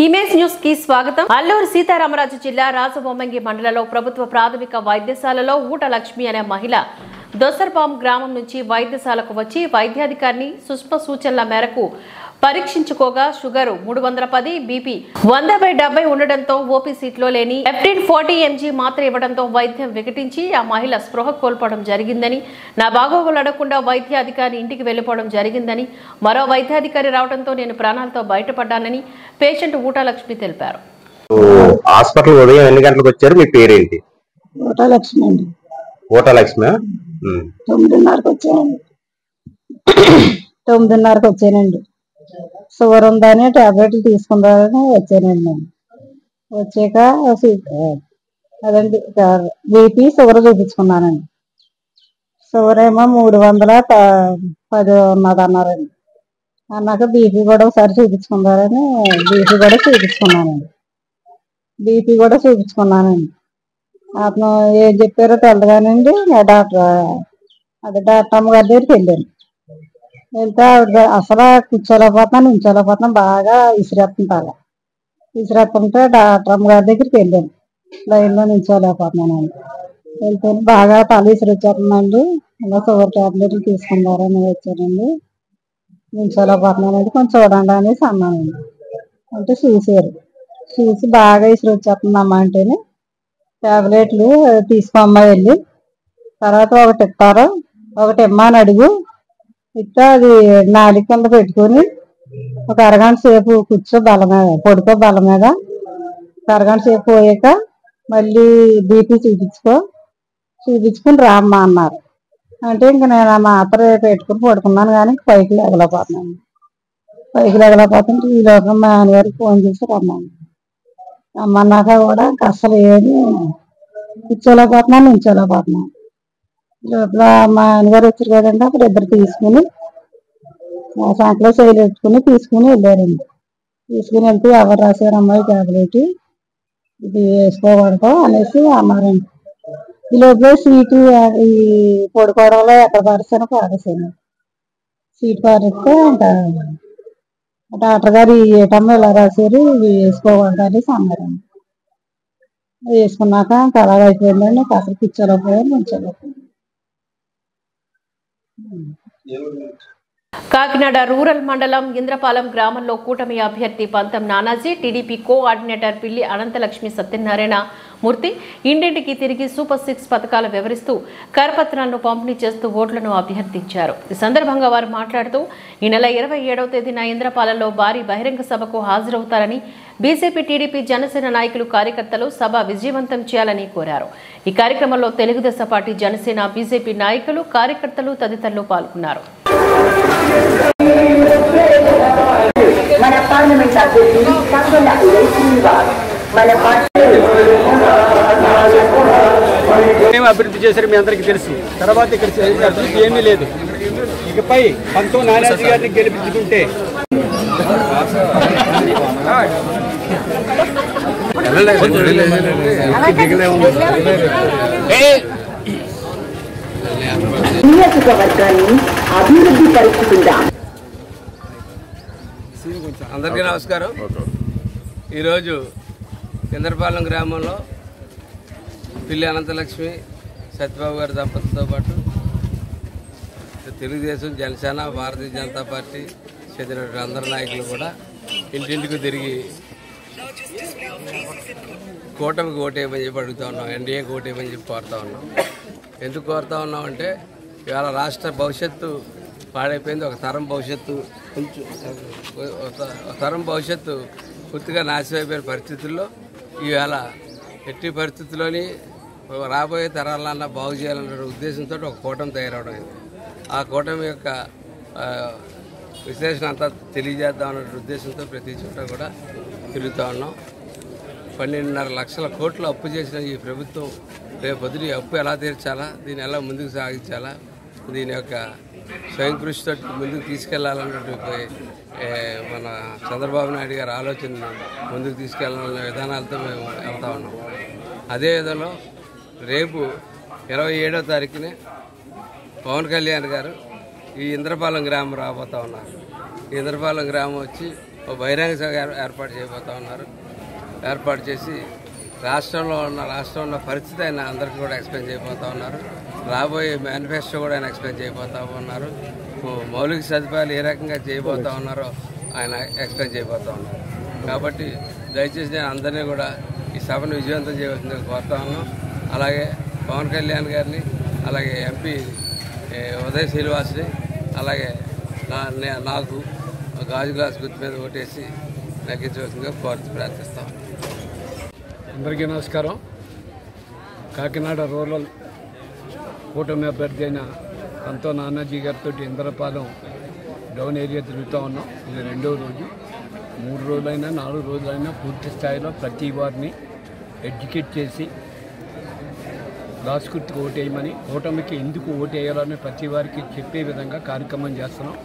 Image news కి స్వాగతం. అల్లూరు సీతారామరాజు జిల్లా రాజబొమ్మంగి మండలంలో ప్రభుత్వ ప్రాథమిక వైద్యశాలలో ఊట లక్ష్మి అనే మహిళ దొసర్పాం గ్రామం నుంచి వైద్యశాలకు వచ్చి వైద్యాధికారిని సుష్మ సూచనల మేరకు పరీక్షించుకోగా షుగర్ 310, బీపీ 100/70 ఉండడంతో ఓపీ సీట్లో లేని ఎఫ్టిన్ 40 mg మాత్ర ఇవ్వడంతో వైద్యం వికటించి ఆ మహిళ స్పృహ కోల్పోవడం జరిగిందని, నా బాగోగులు అడగకుండా వైద్యాధికారి ఇంటికి వెళ్లిపోవడం జరిగిందని, మరో వైద్యాధికారి రావడంతో నేను ప్రాణాలతో బయటపడ్డానని పేషెంట్ ఊట లక్ష్మి తెలిపారు. హాస్పిటల్ ఉదయం ఎన్ని గంటలకు వచ్చారు? మీ పేరేంటి? ఊట లక్ష్మి అండి. ఊట లక్ష్మి 9:30కి వచ్చానండి. షుగర్ ఉందని టాబ్లెట్లు తీసుకుందామని వచ్చానండి. నేను వచ్చాక అదండి బీపీ షుగర్ చూపించుకున్నానండి. షుగర్ ఏమో 310 ఉన్నది అన్నారండి. అన్నాక బీపీ కూడా ఒకసారి చూపించుకుందారని బీపీ కూడా చూపించుకున్నానండి. అతను ఏం చెప్పారో తెలగానండి. డాక్టర్ అమ్మ గారి దగ్గరికి వెళ్ళాను. వెళ్తే ఆవిడ అసలు కూర్చోలేకపోతున్నాను, నించోలేకపోతున్నాను, బాగా విసిరేస్తుంటే డాక్టర్ అమ్మ గారి దగ్గరికి వెళ్ళాను. లైన్లో నించోలేకపోతున్నాను. వెళ్తే బాగా తల విసిరొచ్చేస్తుందండి, ఇలా షుగర్ టాబ్లెట్లు తీసుకున్నారని వచ్చానండి, నించోలేకపోతున్నానండి, కొంచెం చూడండి అనేసి అన్నానండి. అంటే చూసి బాగా విసిరొచ్చేస్తుందమ్మా అంటేనే టాబ్లెట్లు తీసుకోమ్మా వెళ్ళి, తర్వాత ఒకటి ఇస్తారు, ఒకటి ఇమ్మని అడుగు, ఇస్తే అది నాలుగు కింద పెట్టుకొని ఒక అరగంట సేపు కూర్చో పడుకో బల్ల మీద. అరగంట సేపు పోయాక మళ్ళీ బీపీ చూపించుకుని రామ్మా అన్నారు. అంటే ఇంక నేను ఆ మాత్ర పెట్టుకుని పడుకున్నాను, కానీ పైకి లేగలేకపోతుంటే ఈ లోపల మా నాన్నగారికి ఫోన్ చేసి రమ్మన్నాక కూడా అసలు ఏమి కూర్చోలేకపోతున్నాను, నించోలేకపోతున్నాను. లోపల మా నాన్నగారు వచ్చారు కదండి, అప్పుడు ఇద్దరు తీసుకుని సంకలో చేయలు పెట్టుకుని తీసుకుని వెళ్ళారండి. తీసుకుని వెళ్తే ఎవరు రాశారు అమ్మాయి టాబ్లెట్ ఇది వేసుకోకూడదు అనేసి అన్నారండి. ఈ లోపల సీటు ఈ పడుకోవడంలో ఎక్కడ పారేసానో పారేసాను. సీటు పారేస్తే ఇంకా డాక్టర్ గారు ఏటమ్మా ఇలా రాశారు, ఇవి వేసుకోకూడదు అనేసి అన్నారండి. వేసుకున్నాక ఇంకా అలాగ అయిపోయిందండి. అసలు కూర్చోలేకపోయాను, నించోలేకపోయాను. కాకినాడ రూరల్ మండలం ఇంద్రపాలెం గ్రామంలో కూటమి అభ్యర్థి పంతం నానాజీ, టీడీపీ కోఆర్డినేటర్ పిల్లి అనంతలక్ష్మి సత్యనారాయణ మూర్తి ఇంటింటికి తిరిగి సూపర్ 6 పథకాలు వివరిస్తూ కరపత్రాలను పంపిణీ చేస్తూ ఓట్లను అభ్యర్థించారు. ఈ సందర్భంగా వారు మాట్లాడుతూ ఈ నెల 27వ తేదీన ఇంద్రపాలెంలో భారీ బహిరంగ సభకు హాజరవుతారని, బీజేపీ, టీడీపీ, జనసేన నాయకులు, కార్యకర్తలు సభ విజయవంతం చేయాలని కోరారు. ఈ కార్యక్రమంలో తెలుగుదేశం పార్టీ, జనసేన, బీజేపీ నాయకులు, కార్యకర్తలు తదితరులు పాల్గొన్నారు. మన పార్లమెంట్ అభ్యర్థి కాకుండా ఏమి అభివృద్ధి చేశారు మీ అందరికీ తెలుసు. తర్వాత ఇక్కడ అభివృద్ధి ఏమీ లేదు. ఇకపై పంతం నానాజీ గారిని గెలిపించుకుంటే నియోజకవర్గాన్ని అభివృద్ధి పరుచుకుందాం. అందరికీ నమస్కారం. ఈరోజు ఇంద్రపాలెం గ్రామంలో పిల్లి అనంతలక్ష్మి, సత్యబాబు గారి దంపతులతో పాటు తెలుగుదేశం, జనసేన, భారతీయ జనతా పార్టీ చెందినటువంటి అందరు నాయకులు కూడా ఇంటింటికి తిరిగి కూటమికి ఓటేయమని చెప్పి అడుగుతూ ఉన్నాం, ఎన్డీఏకి ఓటేయమని చెప్పి కోరుతా ఉన్నాం. ఎందుకు కోరుతా ఉన్నామంటే ఇవాళ రాష్ట్ర భవిష్యత్తు పాడైపోయింది. ఒక తరం భవిష్యత్తు పూర్తిగా నాశనం అయిపోయిన పరిస్థితుల్లో ఈవేళ ఎట్టి పరిస్థితుల్లోని రాబోయే తరాలన్నా బాగు చేయాలన్న ఉద్దేశంతో ఒక కూటమి తయారవడం అయింది. ఆ కూటమి యొక్క విశ్లేషణ అంతా తెలియజేద్దామన్న ఉద్దేశంతో ప్రతి చోట కూడా తిరుగుతూ ఉన్నాం. 12.5 లక్షల కోట్లు అప్పు చేసిన ఈ ప్రభుత్వం రేపు పొద్దున అప్పు ఎలా తీర్చాలా, దీన్ని ఎలా ముందుకు సాగించాలా, దీని యొక్క స్వయం కృషితో ముందుకు తీసుకెళ్లాలన్నటువంటి మన చంద్రబాబు నాయుడు గారి ఆలోచన ముందుకు తీసుకెళ్లాలనే విధానాలతో మేము వెళ్తా ఉన్నాం. అదే విధంలో రేపు 27వ తారీఖునే పవన్ కళ్యాణ్ గారు ఈ ఇంద్రపాలెం గ్రామం రాబోతా ఉన్నారు. ఈ ఇంద్రపాలెం గ్రామం వచ్చి బహిరంగ సభ ఏర్పాటు చేయబోతా ఉన్నారు. ఏర్పాటు చేసి రాష్ట్రంలో ఉన్న పరిస్థితి ఆయన అందరికీ కూడా ఎక్స్ప్లెయిన్ చేయబోతా ఉన్నారు. రాబోయే మేనిఫెస్టో కూడా ఆయన ఎక్స్ప్లెయిన్ చేయబోతా ఉన్నారు. మౌలిక సదుపాయాలు ఏ రకంగా చేయబోతా ఉన్నారో ఆయన ఎక్స్ప్లెయిన్ చేయబోతా ఉన్నారు. కాబట్టి దయచేసి నేను అందరినీ కూడా ఈ సభను విజయవంతం చేయవలసిందిగా కోరుతా ఉన్నాం. అలాగే పవన్ కళ్యాణ్ గారిని, అలాగే ఎంపీ ఉదయ్ శ్రీనివాస్ని, అలాగే నాకు గాజు గ్లాస్ గుర్తు మీద ఓటేసి నెగ్గించవలసిందిగా కోరి ప్రార్థిస్తాం. అందరికీ నమస్కారం. కాకినాడ రూరల్ కూటమి అభ్యర్థి అయిన పంతో నానాజీ గారితో ఇంద్రపాలెం డౌన్ ఏరియా తిరుగుతూ ఉన్నాం. ఇది 2వ రోజు. 3 రోజులైనా 4 రోజులైనా పూర్తి స్థాయిలో ప్రతి వారిని ఎడ్యుకేట్ చేసి రాసుకుర్తికి ఓటేయమని, కూటమికి ఎందుకు ఓటేయాలని ప్రతి వారికి చెప్పే విధంగా కార్యక్రమం చేస్తున్నాం.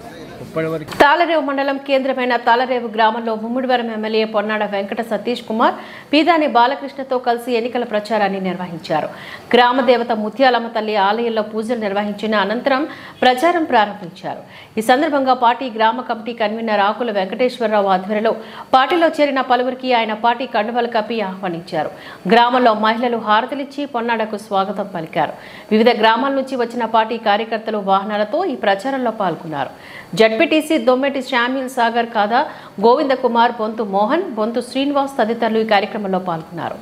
ఇప్పటివరకు తాళరేవు మండలం కేంద్రమైన తాళరేవు గ్రామంలో ముమ్మిడివరం ఎమ్మెల్యే పొన్నాడ వెంకట సతీష్ కుమార్ పీదాని బాలకృష్ణతో కలిసి ఎన్నికల ప్రచారాన్ని నిర్వహించారు. గ్రామ దేవత ముత్యాలమ్మ తల్లి ఆలయంలో పూజలు నిర్వహించిన అనంతరం ప్రచారం ప్రారంభించారు. ఈ సందర్భంగా పార్టీ గ్రామ కమిటీ కన్వీనర్ ఆకుల వెంకటేశ్వరరావు ఆధ్వర్యంలో పార్టీలో చేరిన పలువురికి ఆయన పార్టీ కండువలు కప్పి ఆహ్వానించారు. గ్రామంలో మహిళలు హారతులిచ్చి పొన్నాడకు స్వాగతం పలికారు. వివిధ గ్రామాల నుంచి వచ్చిన పార్టీ కార్యకర్తలు వాహనాలతో ఈ ప్రచారంలో పాల్గొన్నారు. జడ్పీటీసీ దొమ్మెటి శామ్యూల్ సాగర్ కాదా, గోవింద కుమార్, బొంతు మోహన్, బొంతు శ్రీనివాస్ తదితరులు ఈ కార్యక్రమంలో పాల్గొన్నారు.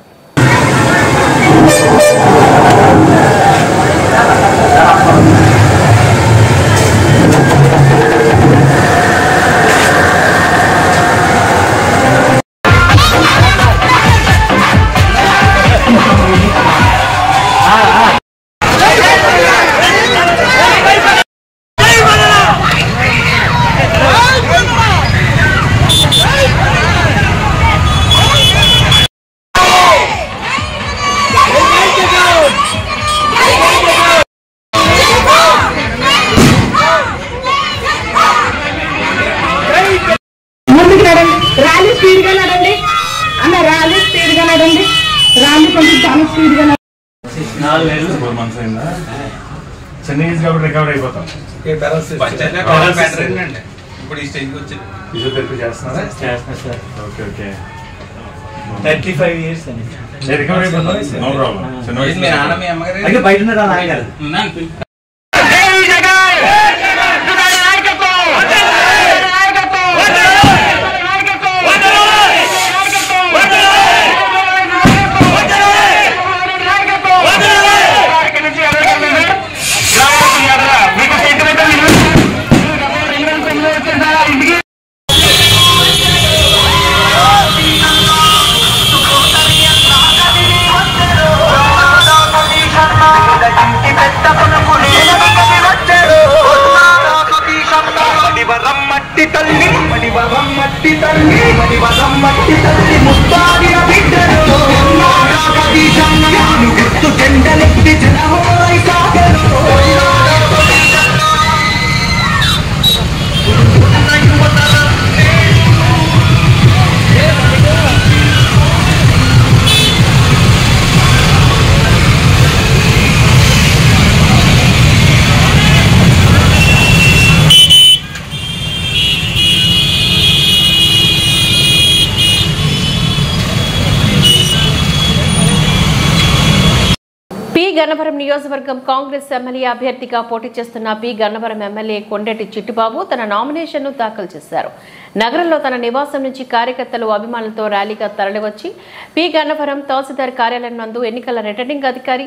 రికవర్ అయిపోతాం. ఇప్పుడు ఈ స్టేజ్కి వచ్చి ఫిజియోథెరపీ చేస్తున్నారా? Okay okay. 35 years అండి. రికవర్ అయిపోతాం. No problem. మీ నాన్న మీ అమ్మగారు బయట ఉన్నారా నాన్నగారు? గన్నవరం నియోజకవర్గం కాంగ్రెస్ ఎమ్మెల్యే అభ్యర్థిగా పోటీ చేస్తున్న పి గన్నవరం ఎమ్మెల్యే కొండెటి చిట్టిబాబు తన నామినేషన్ను దాఖలు చేశారు. నగరంలో తన నివాసం నుంచి కార్యకర్తలు అభిమానులతో ర్యాలీగా తరలివచ్చి పి గన్నవరం తహసీల్దార్ కార్యాలయం నందు ఎన్నికల రిటర్నింగ్ అధికారి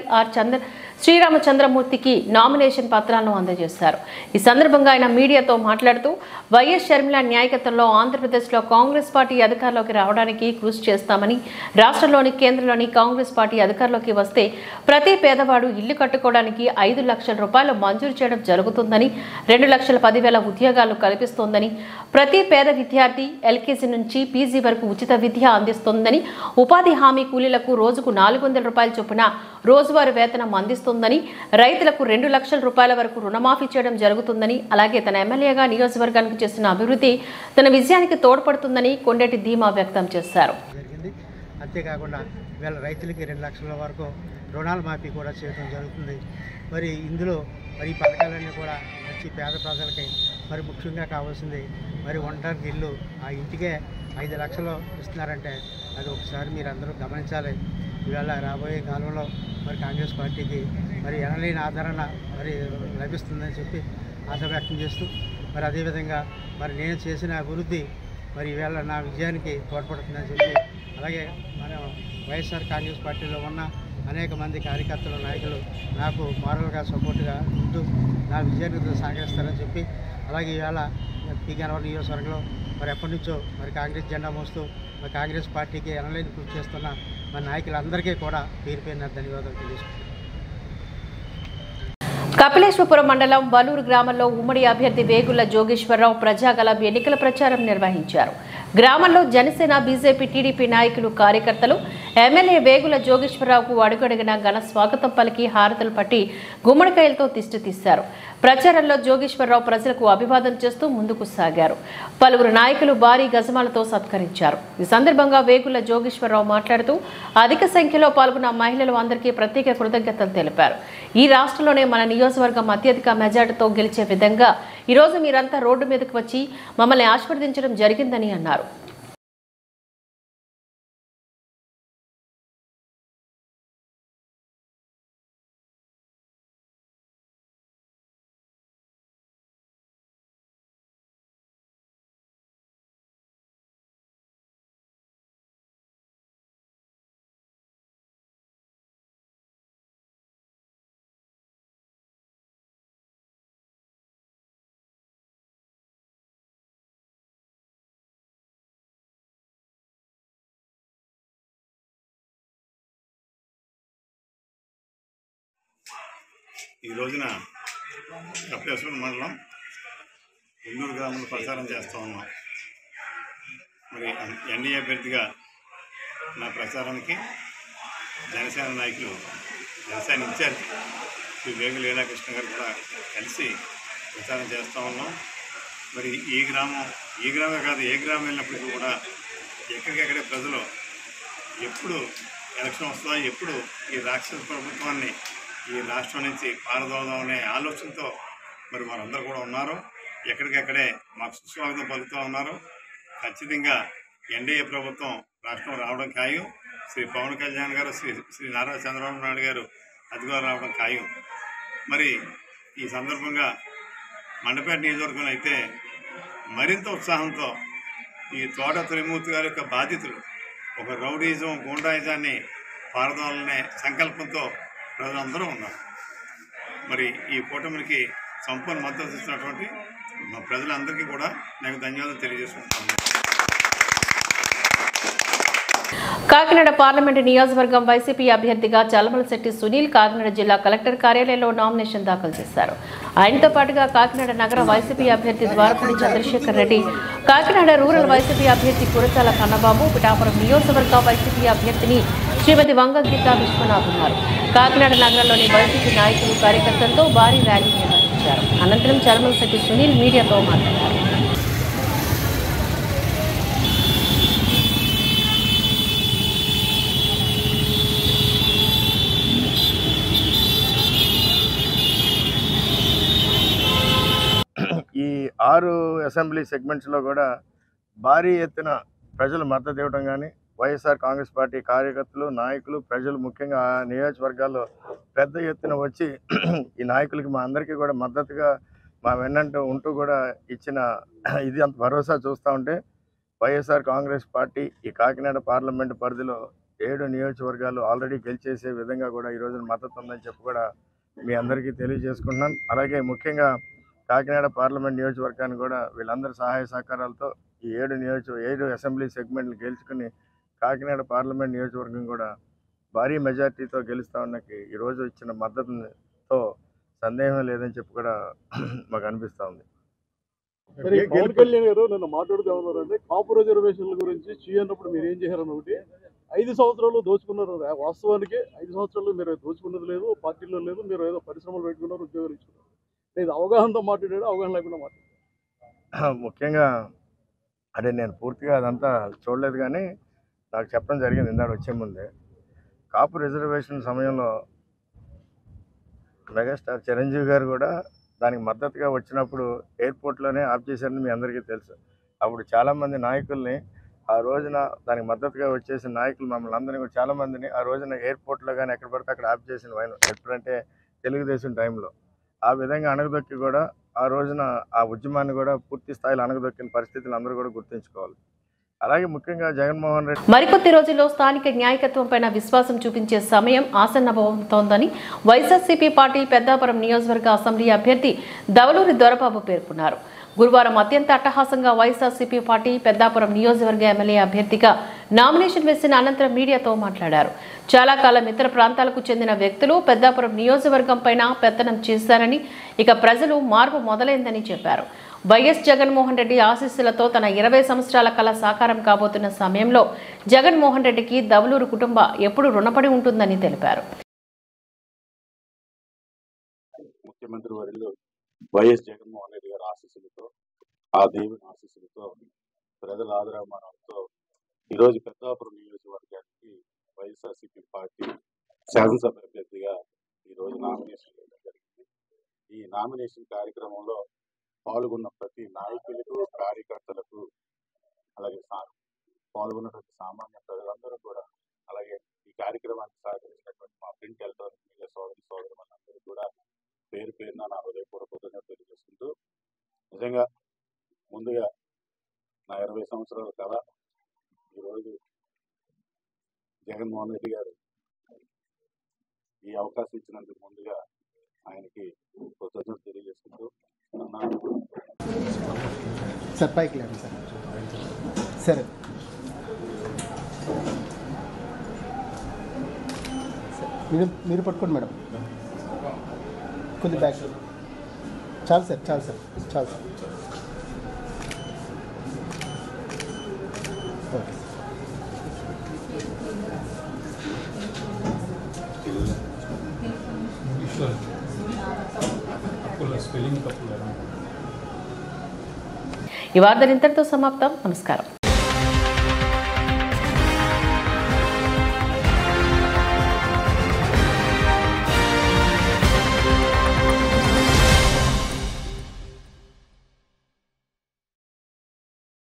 శ్రీరామచంద్రమూర్తికి నామినేషన్ పత్రాలను అందజేశారు. ఈ సందర్భంగా ఆయన మీడియాతో మాట్లాడుతూ వైఎస్ షర్మిల నాయకత్వంలో ఆంధ్రప్రదేశ్లో కాంగ్రెస్ పార్టీ అధికారంలోకి రావడానికి కృషి చేస్తామని, రాష్ట్రంలోని కేంద్రంలోని కాంగ్రెస్ పార్టీ అధికారంలోకి వస్తే ప్రతి పేదవాడు ఇల్లు కట్టుకోవడానికి 5 లక్షల రూపాయలు మంజూరు చేయడం జరుగుతుందని, 2,10,000 ఉద్యోగాలు కల్పిస్తోందని, ప్రతి పేద విద్యార్థి ఎల్కేజీ నుంచి పీజీ వరకు ఉచిత విద్య అందిస్తోందని, ఉపాధి హామీ కూలీలకు రోజుకు 400 రూపాయల చొప్పున రోజువారీ వేతనం అందిస్తోందని, రైతులకు 2 లక్షల రూపాయల వరకు రుణమాఫీ చేయడం జరుగుతుందని, అలాగే తన ఎమ్మెల్యేగా నియోజకవర్గానికి చేసిన అభివృద్ధి తన విజయానికి తోడ్పడుతుందని కొండెటి ధీమా వ్యక్తం చేశారు. అంతేకాకుండా వీళ్ళ రైతులకి 2 లక్షల వరకు రుణాల మాఫీ కూడా చేయడం జరుగుతుంది. మరి ఇందులో మరి ఈ పథకాలన్నీ కూడా మంచి పేద ప్రజలకి మరి ముఖ్యంగా కావాల్సింది మరి ఉండడానికి ఇల్లు, ఆ ఇంటికే 5 లక్షలు ఇస్తున్నారంటే అది ఒకసారి మీరు అందరూ గమనించాలి. ఇవాళ రాబోయే కాలంలో మరి కాంగ్రెస్ పార్టీకి మరి ఎనలేని ఆదరణ మరి లభిస్తుందని చెప్పి ఆశ వ్యక్తం చేస్తూ మరి అదేవిధంగా మరి నేను చేసిన అభివృద్ధి మరి ఈవేళ నా విజయానికి తోడ్పడుతుందని చెప్పి, అలాగే మనం వైఎస్ఆర్ కాంగ్రెస్ పార్టీలో ఉన్న అనేక మంది కార్యకర్తలు, నాయకులు నాకు మారల్గా సపోర్ట్గా ఉంటూ నా విజయానికి సహకరిస్తారని చెప్పి, అలాగే ఇవాళ పి గన్నవరం నియోజకవర్గంలో మరి ఎప్పటి నుంచో మరి కాంగ్రెస్ జెండా మోస్తూ మరి కాంగ్రెస్ పార్టీకి ఎనలేని కృషి చేస్తున్న మన నాయకులందరికీ కూడా పేరు పేరున ధన్యవాదాలు తెలియజేస్తున్నాను. కపిలేశ్వరపురం మండలం వలూరు గ్రామంలో ఉమ్మడి అభ్యర్థి వేగుళ్ల జోగేశ్వరరావు ప్రజాగళం ఎన్నికల ప్రచారం నిర్వహించారు. గ్రామంలో జనసేన, బీజేపీ, టీడీపీ నాయకులు, కార్యకర్తలు ఎమ్మెల్యే వేగుల జోగేశ్వరరావుకు అడుగడుగున ఘన స్వాగతం పలికి హారతులు పట్టి గుమ్మడికాయలతో దిష్టి తీశారు. ప్రచారంలో జోగేశ్వరరావు ప్రజలకు అభివాదం చేస్తూ ముందుకు సాగారు. పలువురు నాయకులు భారీ గజమాలతో సత్కరించారు. ఈ సందర్భంగా వేగుల జోగేశ్వరరావు మాట్లాడుతూ అధిక సంఖ్యలో పాల్గొన్న మహిళలు అందరికీ ప్రత్యేక కృతజ్ఞతలు తెలిపారు. ఈ రాష్ట్రంలోనే మన నియోజకవర్గం అత్యధిక మెజార్టీతో గెలిచే విధంగా ఈరోజు మీరంతా రోడ్డు మీదకు వచ్చి మమ్మల్ని ఆశీర్వదించడం జరిగిందని అన్నారు. ఈ రోజున కపిలేశ్వరం మండలం ఎన్నూరు గ్రామంలో ప్రచారం చేస్తూ ఉన్నాం. మరి ఎన్డీఏ అభ్యర్థిగా నా ప్రచారానికి జనసేన నాయకులు, జనసేన ఇన్ఛార్జ్ శ్రీ వేగుల లీలాకృష్ణ గారు కూడా కలిసి ప్రచారం చేస్తూ ఉన్నాం. మరి ఈ గ్రామమే కాదు, ఏ గ్రామం వెళ్ళినప్పటికీ కూడా ఎక్కడికెక్కడే ప్రజలు ఎప్పుడు ఎలక్షన్ వస్తుందో, ఎప్పుడు ఈ రాక్షస ప్రభుత్వాన్ని ఈ రాష్ట్రం నుంచి పారదోదామనే ఆలోచనతో మరి వారందరూ కూడా ఉన్నారు. ఎక్కడికెక్కడే మాకు సుస్వాగతం పలుకుతూ ఉన్నారు. ఖచ్చితంగా ఎన్డీఏ ప్రభుత్వం రాష్ట్రం రావడం ఖాయం. శ్రీ పవన్ కళ్యాణ్ గారు, శ్రీ నారా చంద్రబాబు నాయుడు గారు అధికారం రావడం ఖాయం. మరి ఈ సందర్భంగా మండపేట నియోజకవర్గంలో అయితే మరింత ఉత్సాహంతో ఈ తోట త్రిమూర్తి గారి యొక్క బాధితులు ఒక రౌడీజం, గూండాయిజాన్ని పారదోలనే సంకల్పంతో ప్రజలందరూ ఉన్నారు. మరి ఈ కూటమికి సంపూర్ణ మద్దతు ఇచ్చినటువంటి మా ప్రజలందరికీ కూడా నేను ధన్యవాదాలు తెలియజేసుకుంటున్నాను. కాకినాడ పార్లమెంటు నియోజకవర్గం వైసీపీ అభ్యర్థిగా చలమలశెట్టి సునీల్ కాకినాడ జిల్లా కలెక్టర్ కార్యాలయంలో నామినేషన్ దాఖలు చేశారు. ఆయనతో పాటుగా కాకినాడ నగర వైసీపీ అభ్యర్థి ద్వారపూడి చంద్రశేఖర్ రెడ్డి, కాకినాడ రూరల్ వైసీపీ అభ్యర్థి కురచాల కన్నబాబు, పిఠాపురం నియోజకవర్గ వైసీపీ అభ్యర్థిని శ్రీమతి వంగగీత విశ్వనాథ్ ఉన్నారు. కాకినాడ నగరంలోని వైసీపీ నాయకులు, కార్యకర్తలతో భారీ ర్యాలీ నిర్వహించారు. అనంతరం చలమలశెట్టి సునీల్ మీడియాతో మాట్లాడారు. ఈ 6 అసెంబ్లీ సెగ్మెంట్స్లో కూడా భారీ ఎత్తున ప్రజలు మద్దతు ఇవ్వడం కానీ, వైఎస్ఆర్ కాంగ్రెస్ పార్టీ కార్యకర్తలు, నాయకులు, ప్రజలు ముఖ్యంగా ఆ నియోజకవర్గాల్లో పెద్ద ఎత్తున వచ్చి ఈ నాయకులకి మా అందరికీ కూడా మద్దతుగా మా వెన్నంటూ ఉంటూ కూడా ఇచ్చిన ఇది అంత భరోసా చూస్తూ ఉంటే వైఎస్ఆర్ కాంగ్రెస్ పార్టీ ఈ కాకినాడ పార్లమెంటు పరిధిలో 7 నియోజకవర్గాలు ఆల్రెడీ గెలిచేసే విధంగా కూడా ఈరోజు మద్దతు ఉందని చెప్పి కూడా మీ అందరికీ తెలియజేసుకుంటున్నాను. అలాగే ముఖ్యంగా కాకినాడ పార్లమెంట్ నియోజకవర్గాన్ని కూడా వీళ్ళందరి సహాయ సహకారాలతో ఈ 7 అసెంబ్లీ సెగ్మెంట్లు గెలుచుకుని కాకినాడ పార్లమెంట్ నియోజకవర్గం కూడా భారీ మెజార్టీతో గెలుస్తా ఉన్నకి ఈరోజు ఇచ్చిన మద్దతుతో సందేహం లేదని చెప్పి కూడా మాకు అనిపిస్తూ ఉంది. పవన్ కళ్యాణ్ గారు నన్ను మాట్లాడుతూ ఉన్నారంటే కాపు రిజర్వేషన్ల గురించి చేయనప్పుడు మీరు ఏం చేశారని ఒకటి 5 సంవత్సరాలు దోచుకున్నారు. వాస్తవానికి 5 సంవత్సరాలు మీరు దోచుకున్నది లేదు, పార్టీలో లేదు, మీరు ఏదో పరిశ్రమలు పెట్టుకున్నారు, ఉద్యోగాలు ఇచ్చుకున్నారు. లేదు అవగాహనతో మాట్లాడాడు, అవగాహన లేకుండా మాట్లాడాడు. ముఖ్యంగా అంటే నేను పూర్తిగా అదంతా చూడలేదు, కానీ నాకు చెప్పడం జరిగింది ఇందాక వచ్చే ముందే. కాపు రిజర్వేషన్ సమయంలో మెగాస్టార్ చిరంజీవి గారు కూడా దానికి మద్దతుగా వచ్చినప్పుడు ఎయిర్పోర్ట్లోనే ఆఫ్ చేశారని మీ అందరికీ తెలుసు. అప్పుడు చాలామంది నాయకుల్ని ఆ రోజున దానికి మద్దతుగా వచ్చేసిన నాయకులు మమ్మల్ని అందరినీ కూడా చాలామందిని ఆ రోజున ఎయిర్పోర్ట్లో కానీ ఎక్కడ పడితే అక్కడ ఆఫ్ చేసిన వైన్ ఎప్పుడంటే తెలుగుదేశం టైంలో ఆ విధంగా అణగదొక్కి కూడా ఆ రోజున ఆ ఉద్యమాన్ని కూడా పూర్తి స్థాయిలో అణగదొక్కిన పరిస్థితులు అందరూ కూడా గుర్తుంచుకోవాలి. అలాగే ముఖ్యంగా జగన్మోహన్ రెడ్డి మరికొద్ది రోజుల్లో స్థానిక న్యాయకత్వంపైన విశ్వాసం చూపించే సమయం ఆసన్నమవుతోందని వైఎస్ఆర్సీపీ పార్టీ పెద్దాపురం నియోజకవర్గ అసెంబ్లీ అభ్యర్థి దవలూరి దొరబాబు పేర్కొన్నారు. గురువారం అత్యంత అట్టహాసంగా వైఎస్ఆర్సీపీ పార్టీ పెద్దాపురం నియోజకవర్గ ఎమ్మెల్యే అభ్యర్థిగా నామినేషన్ వేసిన అనంతరం మీడియాతో మాట్లాడారు. చాలా కాలం ఇతర ప్రాంతాలకు చెందిన వ్యక్తులు పెద్దాపురం నియోజకవర్గం పైన పెత్తనం చేశారని, ఇక ప్రజలు మార్పు మొదలైందని చెప్పారు. వైఎస్ జగన్మోహన్ రెడ్డి ఆశీస్సులతో తన 20 సంవత్సరాల కళ సాకారం కాబోతున్న సమయంలో జగన్మోహన్ రెడ్డికి దవలూరు కుటుంబ ఎప్పుడు రుణపడి ఉంటుందని తెలిపారు. ముఖ్యమంత్రి వర్యులు వైఎస్ జగన్మోహన్ రెడ్డి గారి ఆశీస్సులతో, ఆ దేవుని ఆశీస్సులతో, ప్రజల ఆదరాభిమానంతో ఈరోజు పెద్దాపురం నియోజకవర్గానికి వైఎస్ఆర్సీపీ పార్టీ శాసనసభ అభ్యర్థిగా ఈరోజు నామినేషన్ చేయడం జరిగింది. ఈ నామినేషన్ కార్యక్రమంలో పాల్గొన్న ప్రతి నాయకులకు, కార్యకర్తలకు, అలాగే పాల్గొన్నటువంటి సామాన్య ప్రజలందరూ కూడా, అలాగే ఈ కార్యక్రమానికి సహకరించినటువంటి మా ప్రింట్ ఎలక్ట్రానిక్ మీడియా సోదరులందరూ కూడా పేరు పేరున నా హృదయపూర్వక కృతజ్ఞతలు తెలియజేసుకుంటూ, నిజంగా ముందుగా నా 20 సంవత్సరాల కళ ఈరోజు జగన్మోహన్ రెడ్డి గారు ఈ అవకాశం ఇచ్చినందుకు ముందుగా ఆయనకి కృతజ్ఞతలు తెలియజేసుకుంటూ, సార్ పైకి లేండి సార్. సరే మీరు పట్టుకోండి మేడం, కొద్ది బ్యాక్. చాలు సార్, చాలు సార్, చాలు సార్. ఈ వార్త ఇంతటితో సమాప్తం. నమస్కారం.